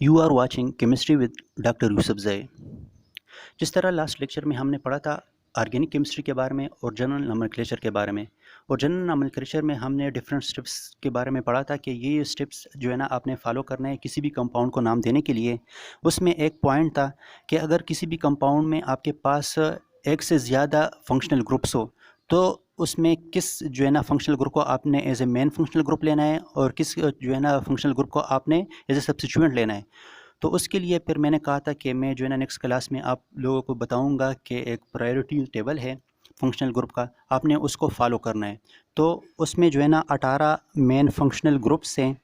You are watching chemistry with doctor Yusuf Zai. जिस तरह last lecture में हमने पढ़ा था ऑर्गेनिक केमिस्ट्री के बारे में और जनरल नोमेनक्लेचर के बारे में, और जनरल नोमेनक्लेचर में हमने डिफरेंट स्टेप्स के बारे में पढ़ा था कि ये स्टेप्स जो है ना आपने फॉलो करना है किसी भी कंपाउंड को नाम देने के लिए। उसमें एक पॉइंट था कि अगर किसी भी कंपाउंड में आपके पास एक से ज़्यादा फंक्शनल ग्रुप्स हो तो उसमें किस जो है ना फंक्शनल ग्रुप को आपने as a main functional group लेना है और किस जो है ना फंक्शनल ग्रुप को आपने एज ए सब्स्टिट्यूएंट लेना है। तो उसके लिए फिर मैंने कहा था कि मैं जो है ना नेक्स्ट क्लास में आप लोगों को बताऊंगा कि एक प्रायोरिटी टेबल है फंक्शनल ग्रुप का, आपने उसको फॉलो करना है। तो उसमें जो है ना 18 मेन फंक्शनल ग्रुप्स हैं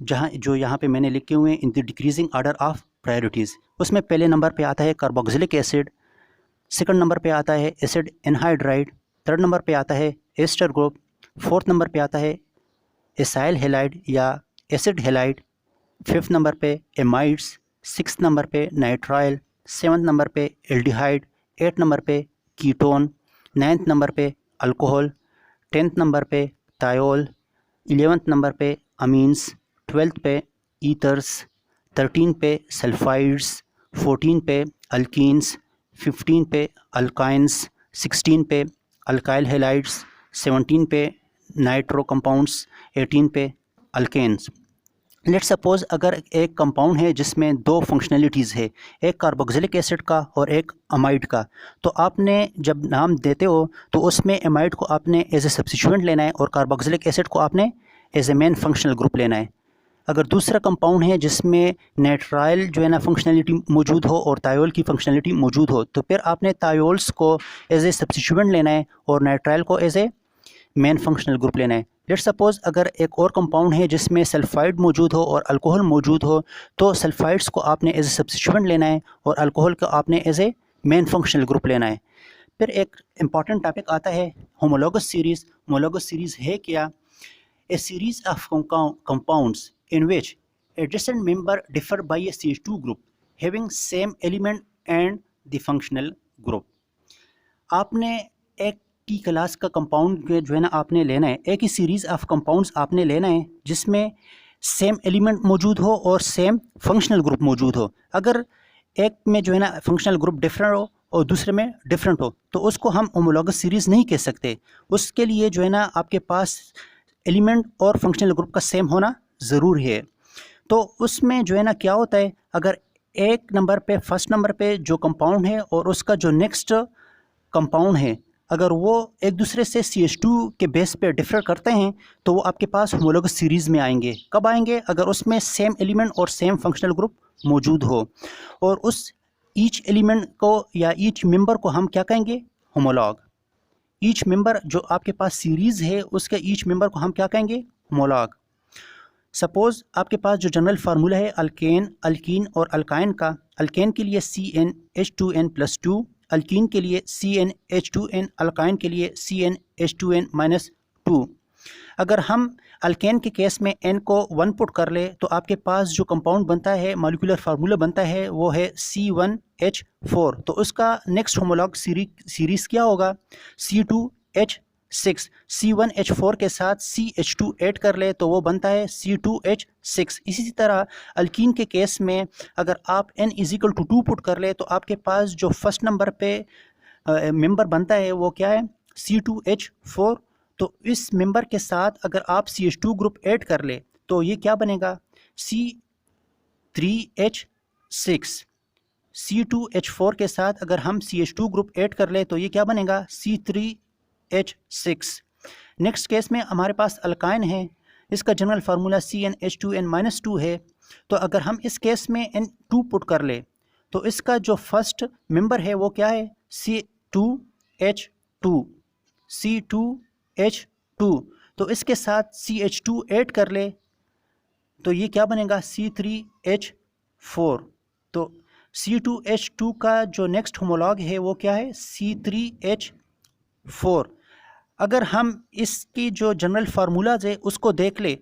जहाँ जो यहाँ पे मैंने लिखे हुए हैं in the decreasing order of priorities. उसमें पहले नंबर पे आता है कार्बोक्सिलिक एसिड, सेकंड नंबर पे आता है एसिड एनहाइड्राइड, थर्ड नंबर पे आता है एस्टर ग्रुप, फोर्थ नंबर पे आता है एसाइल हेलाइड या एसिड हेलाइड, फिफ्थ नंबर पे एमाइड्स, सिक्स नंबर पे नाइट्राइल, सेवन्थ नंबर पे एल्डिहाइड, एट नंबर पे कीटोन, नाइन्थ नंबर पे अल्कोहल, टेंथ नंबर पे थायोल, 11th नंबर पे अमीन्स, 12th पे ईथर्स, 13 पे सल्फाइड्स, 14 पे अल्कीन्स, 15 पे अल्काइंस, 16 पे अल्काइल हेलाइड्स, 17 पे नाइट्रो कंपाउंड्स, 18 पे अल्केन्स। लेट सपोज अगर एक कंपाउंड है जिसमें दो फंक्शनलिटीज़ है, एक कार्बोक्सिलिक एसिड का और एक अमाइड का, तो आपने जब नाम देते हो तो उसमें अमाइड को आपने एज ए सब्स्टिट्यूएंट लेना है और कार्बोक्सिलिक एसिड को आपने as a main functional group लेना है। अगर दूसरा कंपाउंड है जिसमें नाइट्राइल जो है ना फंक्शनलिटी मौजूद हो और थायोल की फंक्शनलिटी मौजूद हो, तो फिर आपने थायोल्स को एज ए सब्स्टिट्यूएंट लेना है और नाइट्राइल को as a main functional group लेना है। लेट सपोज अगर एक और कंपाउंड है जिसमें सल्फाइड मौजूद हो और अल्कोहल मौजूद हो, तो सल्फाइड्स को आपने एज ए सब्स्टिट्यूएंट लेना है और अल्कोहल को आपने as a main functional group लेना है। फिर एक इंपॉर्टेंट टॉपिक आता है होमोलॉगस सीरीज़। होमोलॉगस सीरीज़ है क्या? A series of compounds in which adjacent member differ by a CH2 group having same element and the functional group। आपने एक की क्लास का कंपाउंड जो है ना आपने लेना है, एक ही सीरीज़ ऑफ कंपाउंड्स आपने लेना है जिसमें सेम एलिमेंट मौजूद हो और सेम फंक्शनल ग्रुप मौजूद हो। अगर एक में जो है ना फंक्शनल ग्रुप डिफरेंट हो और दूसरे में डिफरेंट हो तो उसको हम होमोलॉगस सीरीज़ नहीं कह सकते। उसके लिए जो है ना आपके पास एलिमेंट और फंक्शनल ग्रुप का सेम होना ज़रूर है। तो उसमें जो है ना क्या होता है, अगर एक नंबर पे फर्स्ट नंबर पे जो कंपाउंड है और उसका जो नेक्स्ट कंपाउंड है, अगर वो एक दूसरे से CH2 के बेस पे डिफर करते हैं तो वो आपके पास होमोलॉगस सीरीज़ में आएंगे। कब आएंगे? अगर उसमें सेम एलिमेंट और सेम फंक्शनल ग्रुप मौजूद हो, और उस ईच एलिमेंट को या ईच मेंबर को हम क्या कहेंगे? होमोलॉग। ईच मेंबर जो आपके पास सीरीज़ है उसके ईच मेंबर को हम क्या कहेंगे? होमोलॉग। सपोज़ आपके पास जो जनरल फार्मूला है अल्केन, अल्कीन और अल्काइन का, अल्केन के लिए CnH2n+2, अल्कीन के लिए CnH2n, अल्काइन के लिए CnH2n-2। अगर हम अल्केन के केस में n को 1 पुट कर ले तो आपके पास जो कंपाउंड बनता है, मॉलिक्यूलर फार्मूला बनता है, वो है C1H4। तो उसका नेक्स्ट होमोलॉग सीरीज़ क्या होगा? C2H6। C1H4 के साथ CH2 ऐड कर ले तो वो बनता है C2H6। इसी तरह अल्कीन के केस में अगर आप n = 2 पुट कर ले तो आपके पास जो फर्स्ट नंबर पे मेंबर बनता है वो क्या है? C2H4। तो इस मेंबर के साथ अगर आप CH2 ग्रुप ऐड कर ले तो ये क्या बनेगा? C3H6। C2H4 के साथ अगर हम CH2 ग्रुप ऐड कर ले तो ये क्या बनेगा? C3H6। नेक्स्ट केस में हमारे पास अल्काइन है, इसका जनरल फार्मूला CnH2n-2 है। तो अगर हम इस केस में N2 पुट कर ले तो इसका जो फर्स्ट मेंबर है वो क्या है? C2H2। C2H2। तो इसके साथ CH2 ऐड कर ले तो ये क्या बनेगा? C3H4। तो C2H2 का जो नेक्स्ट होमोलॉग है वो क्या है? C3H4। अगर हम इसकी जो जनरल फार्मूलाज है उसको देख ले,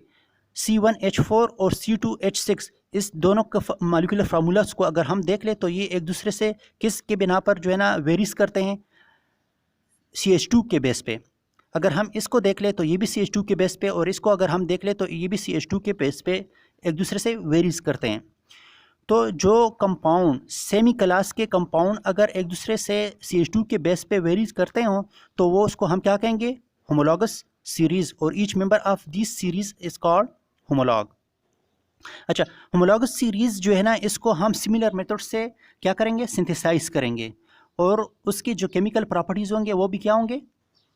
C1H4 और C2H6, इस दोनों का मॉलिक्यूलर फार्मूलाज को अगर हम देख ले तो ये एक दूसरे से किस के बिना पर जो है ना वेरीज करते हैं? CH2 के बेस पे। अगर हम इसको देख ले तो ये भी CH2 के बेस पे, और इसको अगर हम देख ले तो ये भी CH2 के बेस पे एक दूसरे से वेरीज करते हैं। तो जो कंपाउंड सेमी क्लास के कंपाउंड अगर एक दूसरे से CH2 के बेस पे वेरीज करते हो तो वो उसको हम क्या कहेंगे, होमोलॉगस सीरीज, और each member of this series is called homologue. अच्छा, होमोलॉगस सीरीज जो है ना, इसको हम सिमिलर मेथड से क्या करेंगे, सिंथेसाइज करेंगे, और उसकी जो केमिकल प्रॉपर्टीज होंगे वो भी क्या होंगे,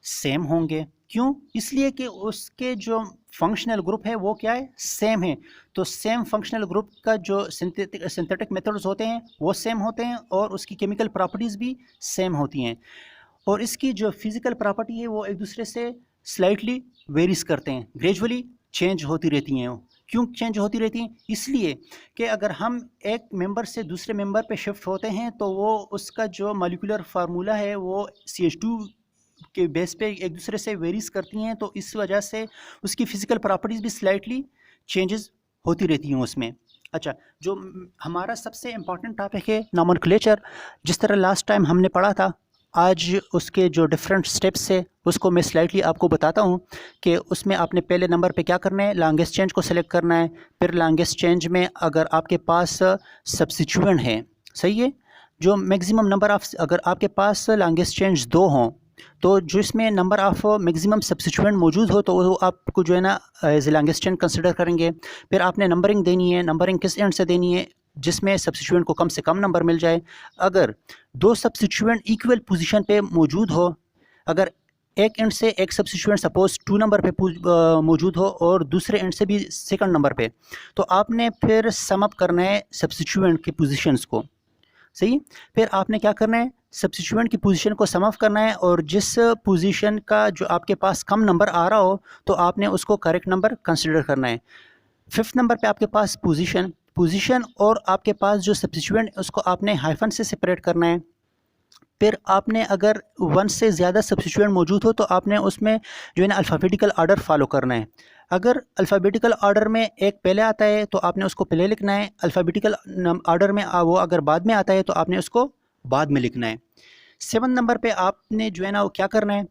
सेम होंगे। क्यों? इसलिए कि उसके जो फंक्शनल ग्रुप है वो क्या है, सेम है। तो सेम फंक्शनल ग्रुप का जो सिंथेटिक मेथड्स होते हैं वो सेम होते हैं, और उसकी केमिकल प्रॉपर्टीज़ भी सेम होती हैं, और इसकी जो फिज़िकल प्रॉपर्टी है वो एक दूसरे से स्लाइटली वेरीज करते हैं, ग्रेजुअली चेंज होती रहती हैं। क्यों चेंज होती रहती हैं? इसलिए कि अगर हम एक मेंबर से दूसरे मेंबर पे शिफ्ट होते हैं तो वो उसका जो मॉलिक्यूलर फार्मूला है वो CH2 के बेस पे एक दूसरे से वेरीज करती हैं, तो इस वजह से उसकी फ़िज़िकल प्रॉपर्टीज़ भी स्लाइटली चेंजेस होती रहती हैं उसमें। अच्छा, जो हमारा सबसे इम्पॉर्टेंट टॉपिक है नॉमेनक्लेचर, जिस तरह लास्ट टाइम हमने पढ़ा था, आज उसके जो डिफरेंट स्टेप्स है उसको मैं स्लाइटली आपको बताता हूँ कि उसमें आपने पहले नंबर पे क्या करना है, लॉन्गेस्ट चेंज को सेलेक्ट करना है। फिर लॉन्गेस्ट चेंज में अगर आपके पास सब्स्टिट्यूएंट है, सही है, जो मैक्सिमम नंबर ऑफ, अगर आपके पास लॉन्गेस्ट चेंज 2 हों तो जो इसमें नंबर ऑफ मैक्सिमम सब्स्टिट्यूएंट मौजूद हो तो वो आपको जो है ना एज लॉन्गेस्ट चेन कंसिडर करेंगे। फिर आपने नंबरिंग देनी है, नंबरिंग किस एंड से देनी है, जिसमें सब्स्टिट्यूएंट को कम से कम नंबर मिल जाए। अगर 2 सब्स्टिट्यूएंट इक्वल पोजीशन पे मौजूद हो, अगर एक एंड से एक सब्स्टिट्यूएंट सपोज 2 नंबर पे मौजूद हो और दूसरे एंड से भी सेकंड नंबर पे, तो आपने फिर सम अप करना है सब्स्टिट्यूएंट की पोजीशंस को, सही। फिर आपने क्या करना है, सब्स्टिट्यूएंट की पोजीशन को सम ऑफ करना है, और जिस पोजीशन का जो आपके पास कम नंबर आ रहा हो तो आपने उसको करेक्ट नंबर कंसिडर करना है। 5th नंबर पे आपके पास पोजीशन और आपके पास जो सब्स्टिट्यूएंट उसको आपने हाइफन से सेपरेट करना है। फिर आपने अगर 1 से ज़्यादा सब्स्टिट्यूएंट मौजूद हो तो आपने उसमें जो है ना अल्फ़ाबेटिकल ऑर्डर फॉलो करना है। अगर अल्फ़ाबेटिकल ऑर्डर में एक पहले आता है तो आपने उसको पहले लिखना है, अल्फ़ाबेटिकल ऑर्डर में वो अगर बाद में आता है तो आपने उसको बाद में लिखना है। 7 नंबर पे आपने जो है ना वो क्या करना है,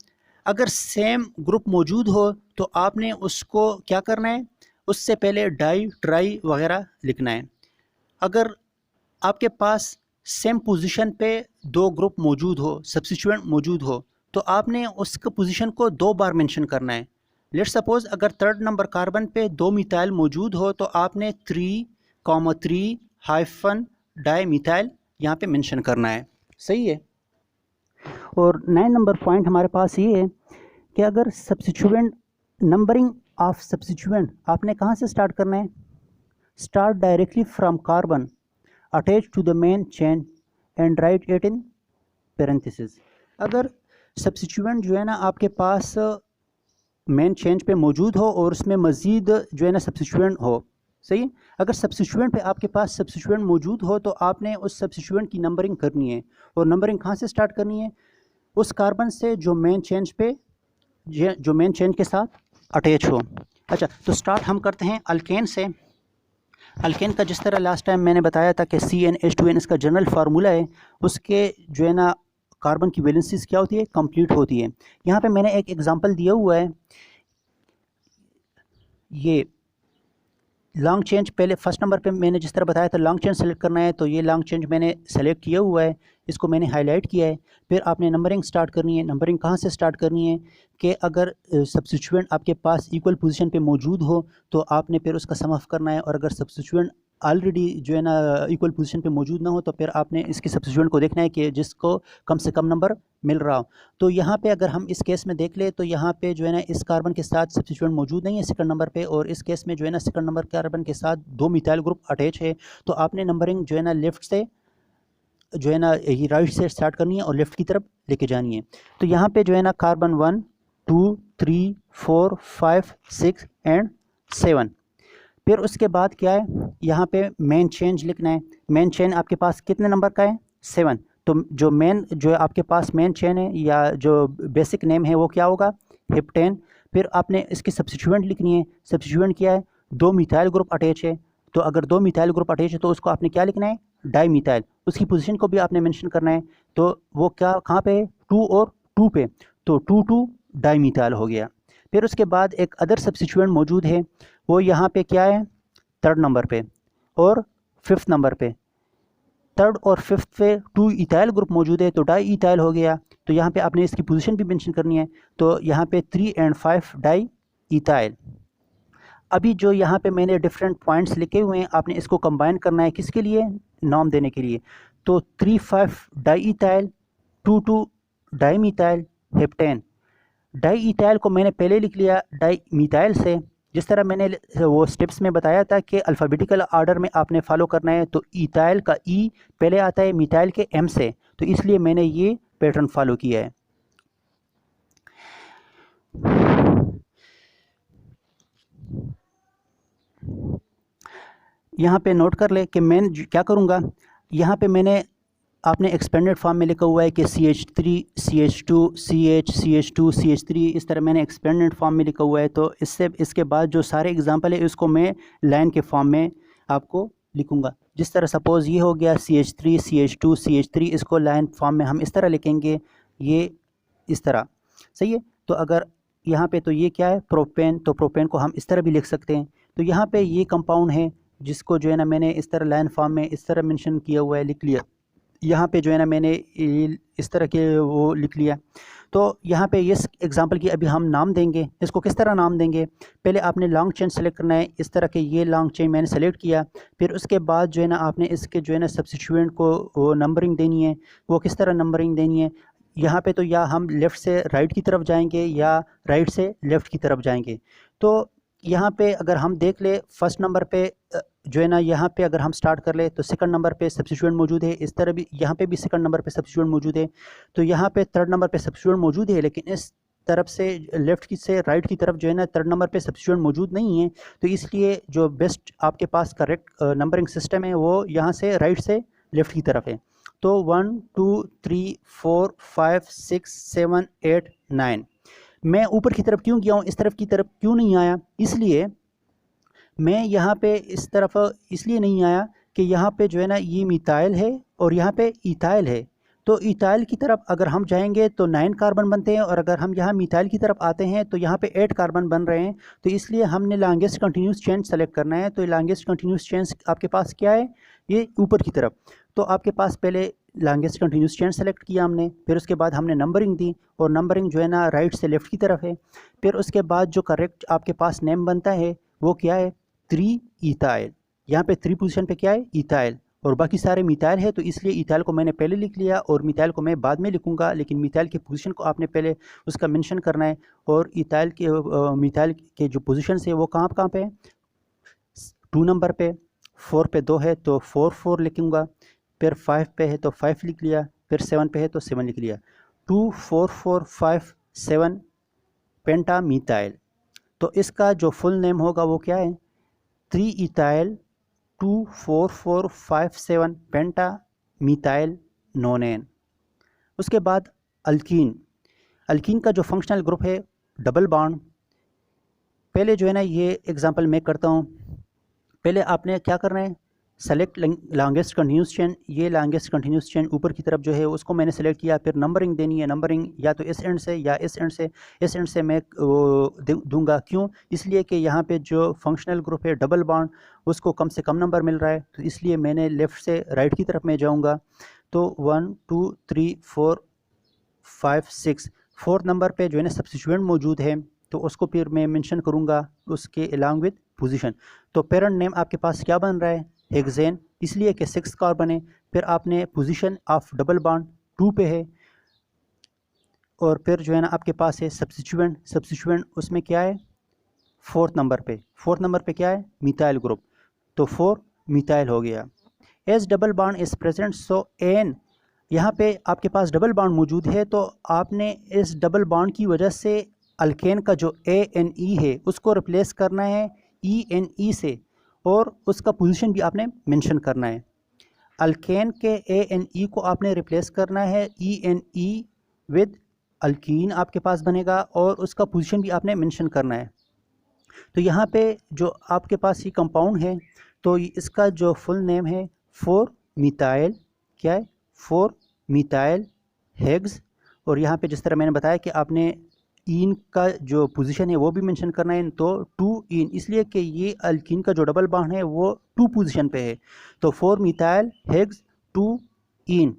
अगर सेम ग्रुप मौजूद हो तो आपने उसको क्या करना है, उससे पहले डाई ट्राई वगैरह लिखना है। अगर आपके पास सेम पोजीशन पे 2 ग्रुप मौजूद हो, सब्स्टिट्यूएंट मौजूद हो, तो आपने उस पोजीशन को 2 बार मेंशन करना है। लेट्स सपोज अगर 3rd नंबर कार्बन पे 2 मिथाइल मौजूद हो तो आपने 3,3 हाइफन डाई मिथाइल यहाँ पे मेंशन करना है, सही है। और 9 नंबर पॉइंट हमारे पास ये है कि अगर सब्स्टिट्यूएंट, नंबरिंग ऑफ सब्स्टिट्यूएंट आपने कहाँ से स्टार्ट करना है, start directly from carbon attach to the main chain and write it in parenthesis. अगर सब्स्टिट्यूएंट जो है ना आपके पास मेन चेंज पे मौजूद हो और उसमें मज़ीद जो है ना सब्स्टिट्यूएंट हो, सही है। अगर सब्स्टिट्यूएंट पे आपके पास सब्स्टिट्यूएंट मौजूद हो तो आपने उस सब्स्टिट्यूएंट की नंबरिंग करनी है, और नंबरिंग कहाँ से स्टार्ट करनी है, उस कार्बन से जो मेन चेंज पे, जो मेन चेंज के साथ अटैच हो। अच्छा, तो स्टार्ट हम करते हैं अल्केन से। अल्केन का जिस तरह लास्ट टाइम मैंने बताया था कि CnH2n इसका जनरल फार्मूला है, उसके जो है ना कार्बन की वैलेंसीज क्या होती है, कंप्लीट होती है। यहाँ पे मैंने एक एग्जांपल दिया हुआ है, ये लॉन्ग चेंज, पहले फर्स्ट नंबर पे मैंने जिस तरह बताया था लॉन्ग चेंज सेलेक्ट करना है, तो ये लॉन्ग चेंज मैंने सेलेक्ट किया हुआ है, इसको मैंने हाईलाइट किया है। फिर आपने नंबरिंग स्टार्ट करनी है। नंबरिंग कहाँ से स्टार्ट करनी है कि अगर सब्स्टिट्यूएंट आपके पास इक्वल पोजीशन पे मौजूद हो तो आपने फिर उसका सम ऑफ करना है, और अगर सब्स्टिट्यूएंट ऑलरेडी जो है ना इक्वल पोजीशन पे मौजूद ना हो तो फिर आपने इसके सब्स्टिट्यूएंट को देखना है कि जिसको कम से कम नंबर मिल रहा हो। तो यहाँ पे अगर हम इस केस में देख ले तो यहाँ पे जो है ना इस कार्बन के साथ सब्स्टिट्यूएंट मौजूद नहीं है सेकंड नंबर पे, और इस केस में जो है ना सेकंड नंबर कार्बन के साथ 2 मिथाइल ग्रुप अटैच है। तो आपने नंबरिंग जो है ना लेफ़्ट से जो है ना ये राइट से स्टार्ट करनी है और लेफ़्ट की तरफ लेके जानी है। तो यहाँ पे जो है ना कार्बन 1, 2, 3, 4, 5, 6 एंड 7। फिर उसके बाद क्या है, यहाँ पे मेन चेंज लिखना है। मेन चेन आपके पास कितने नंबर का है, 7। तो जो मेन जो आपके पास मेन चेन है या जो बेसिक नेम है वो क्या होगा, हेप्टेन। फिर आपने इसकी सब्स्टिट्यूएंट लिखनी है। सब्स्टिट्यूएंट क्या है, 2 मिथाइल ग्रुप अटैच है, तो अगर 2 मिथाइल ग्रुप अटैच है तो उसको आपने क्या लिखना है, डाई मिथाइल। उसकी पोजीशन को भी आपने मेंशन करना है, तो वो क्या कहाँ पे है, 2 और 2 पे, तो 2 डाई मिथाइल हो गया। फिर उसके बाद एक अदर सब्स्टिट्यूएंट मौजूद है, वो यहाँ पे क्या है, 3rd नंबर पे और 5th नंबर पे। 3rd और 5th पे 2 इथाइल ग्रुप मौजूद है तो डाई इथाइल हो गया। तो यहाँ पे आपने इसकी पोजीशन भी मेंशन करनी है। तो यहाँ पे 3 and 5 डाई इथाइल। अभी जो यहाँ पे मैंने डिफरेंट पॉइंट्स लिखे हुए हैं, आपने इसको कंबाइन करना है किसके लिए, नाम देने के लिए। तो 3,5 di ethyl, 2,2 di methyl heptane. Di ethyl को मैंने पहले लिख लिया डाई मिथाइल से, जिस तरह मैंने वो स्टेप्स में बताया था कि अल्फ़ाबेटिकल ऑर्डर में आपने फॉलो करना है। तो इथाइल का ई पहले आता है मिथाइल के एम से, तो इसलिए मैंने ये पैटर्न फॉलो किया है। यहाँ पे नोट कर ले कि मैं क्या करूँगा। यहाँ पे मैंने आपने एक्सपेंडेड फॉर्म में लिखा हुआ है कि CH3 CH2 CH CH2 CH3, इस तरह मैंने एक्सपेंडेड फॉर्म में लिखा हुआ है। तो इसके बाद जो सारे एग्जांपल है इसको मैं लाइन के फॉर्म में आपको लिखूंगा। जिस तरह सपोज़ ये हो गया CH3 CH2 CH3, इसको लाइन फॉर्म में हम इस तरह लिखेंगे, ये इस तरह, सही है। तो अगर यहाँ पे तो ये क्या है प्रोपेन, तो प्रोपेन को हम इस तरह भी लिख सकते हैं। तो यहाँ पे ये कंपाउंड है जिसको जो है ना मैंने इस तरह लाइन फॉर्म में इस तरह मेंशन किया हुआ है, लिख लिया। यहाँ पे जो है ना मैंने इस तरह के वो लिख लिया। तो यहाँ पे इस एग्जांपल की अभी हम नाम देंगे। इसको किस तरह नाम देंगे, पहले आपने लॉन्ग चेन सेलेक्ट करना है। इस तरह के ये लॉन्ग चेन मैंने सेलेक्ट किया। फिर उसके बाद जो है ना आपने इसके जो है ना सब्स्टिट्यूएंट को वो नंबरिंग देनी है। वो किस तरह नंबरिंग देनी है, यहाँ पे तो या हम लेफ़्ट से राइट की तरफ जाएंगे या राइट से लेफ़्ट की तरफ जाएंगे। तो यहाँ पे अगर हम देख ले फर्स्ट नंबर पे जो है ना, यहाँ पे अगर हम स्टार्ट कर ले तो सेकंड नंबर पे सब्स्टिट्यूएंट मौजूद है। इस तरह भी यहाँ पे भी सेकंड नंबर पे सब्स्टिट्यूएंट मौजूद है। तो यहाँ पे 3rd नंबर पे सब्स्टिट्यूएंट मौजूद है, लेकिन इस तरफ से लेफ़्ट की से राइट की तरफ जो है ना 3rd नंबर पे सब्स्टिट्यूएंट मौजूद नहीं है। तो इसलिए जो बेस्ट आपके पास करेक्ट नंबरिंग सिस्टम है वो यहाँ से राइट से लेफ़्ट की तरफ है। तो 1 2 3 4 5 6 7 8 9। मैं ऊपर की तरफ क्यों गया हूँ, इस तरफ की तरफ क्यों नहीं आया, इसलिए मैं यहाँ पे इस तरफ इसलिए नहीं आया कि यहाँ पे जो है ना ये मिथाइल है और यहाँ पे इथाइल है। तो इथाइल की तरफ अगर हम जाएंगे तो 9 कार्बन बनते हैं, और अगर हम यहाँ मिथाइल की तरफ आते हैं तो यहाँ पे 8 कार्बन बन रहे हैं। तो इसलिए हमने लॉन्गेस्ट कंटिन्यूस चेन सेलेक्ट करना है। तो लॉन्गेस्ट कंटिन्यूस चेन आपके पास क्या है, ये ऊपर की तरफ। तो आपके पास पहले लॉन्गेस्ट कंटिन्यूस चेन सेलेक्ट किया हमने, फिर उसके बाद हमने नंबरिंग दी, और नंबरिंग जो है ना राइट से लेफ़्ट की तरफ है। फिर उसके बाद जो करेक्ट आपके पास नेम बनता है वो क्या है, 3 इथाइल। यहाँ पे 3 पोजीशन पे क्या है, इथाइल, और बाकी सारे मिथाइल है। तो इसलिए इथाइल को मैंने पहले लिख लिया और मिथाइल को मैं बाद में लिखूंगा, लेकिन मिथाइल की पोजीशन को आपने पहले उसका मेंशन करना है। और इथाइल के मिथाइल के जो पोजीशन है वो कहाँ कहाँ पे है, 2 नंबर पे, 4 पे 2 है तो 4 4 लिखूंगा, फिर 5 पे है तो 5 लिख लिया, फिर 7 पे है तो 7 लिख लिया। 2 4 4 5 7 पेंटा मिथाइल। तो इसका जो फुल नेम होगा वो क्या है, 3 इथाइल 2 4 4 5 7 पेंटा मिथाइल नोनेन। उसके बाद अल्कीन। अल्कीन का जो फंक्शनल ग्रुप है डबल बॉन्ड। पहले जो है ना ये एग्जांपल मैं करता हूँ। पहले आपने क्या करना है, सेलेक्ट लॉन्गेस्ट कंटिन्यूस चेन। ये लॉन्गेस्ट कंटिन्यूस चेन ऊपर की तरफ जो है उसको मैंने सेलेक्ट किया। फिर नंबरिंग देनी है, नंबरिंग या तो इस एंड से या इस एंड से। इस एंड से मैं दूंगा, क्यों, इसलिए कि यहाँ पे जो फंक्शनल ग्रुप है डबल बॉन्ड उसको कम से कम नंबर मिल रहा है, तो इसलिए मैंने लेफ़्ट से राइट की तरफ में जाऊँगा। तो 1 2 3 4 5 6, 4th नंबर पे जो है ना सब्स्टिट्यूएंट मौजूद है, तो उसको फिर मैं मेंशन करूँगा उसके अलॉन्ग विद पोजीशन। तो पेरेंट नेम आपके पास क्या बन रहा है, हेक्सेन, इसलिए कि 6 कार्बन है। फिर आपने पोजीशन ऑफ डबल बॉन्ड 2 पे है, और फिर जो है ना आपके पास है सब्स्टिट्यूएंट। सब्स्टिट्यूएंट उसमें क्या है, 4th नंबर पे। 4th नंबर पे क्या है, मिथाइल ग्रुप, तो 4 मिथाइल हो गया। As double bond is present so an, यहाँ पे आपके पास डबल बॉन्ड मौजूद है, तो आपने इस डबल बॉन्ड की वजह से अल्केन का जो ANE है उसको रिप्लेस करना है ENE से, और उसका पोजीशन भी आपने मेंशन करना है। अल्केन के ANE को आपने रिप्लेस करना है ENE विद अल्कीन आपके पास बनेगा, और उसका पोजीशन भी आपने मेंशन करना है। तो यहाँ पे जो आपके पास ये कंपाउंड है, तो इसका जो फुल नेम है 4 मिथाइल, क्या है, 4 मिथाइल हेग्स। और यहाँ पे जिस तरह मैंने बताया कि आपने इन का जो पोजीशन है वो भी मेंशन करना है। तो 2 इन, इसलिए कि ये अल्कीन का जो डबल बॉन्ड है वो 2 पोजीशन पे है। तो 4 मिथाइल हेक्स 2 इन,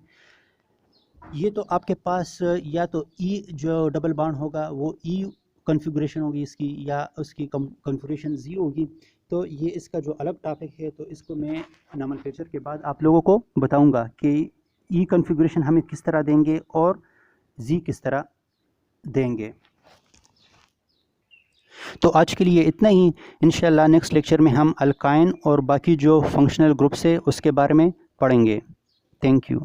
ये तो आपके पास या तो ई जो डबल बॉन्ड होगा वो ई कॉन्फ़िगरेशन होगी इसकी, या उसकी कॉन्फ़िगरेशन जी होगी। तो ये इसका जो अलग टॉपिक है, तो इसको मैं नोमेनक्लेचर के बाद आप लोगों को बताऊंगा कि ई कॉन्फ़िगरेशन हमें किस तरह देंगे और जी किस तरह देंगे। तो आज के लिए इतना ही। इंशाल्लाह नेक्स्ट लेक्चर में हम अल्काइन और बाकी जो फंक्शनल ग्रुप्स है उसके बारे में पढ़ेंगे। Thank you.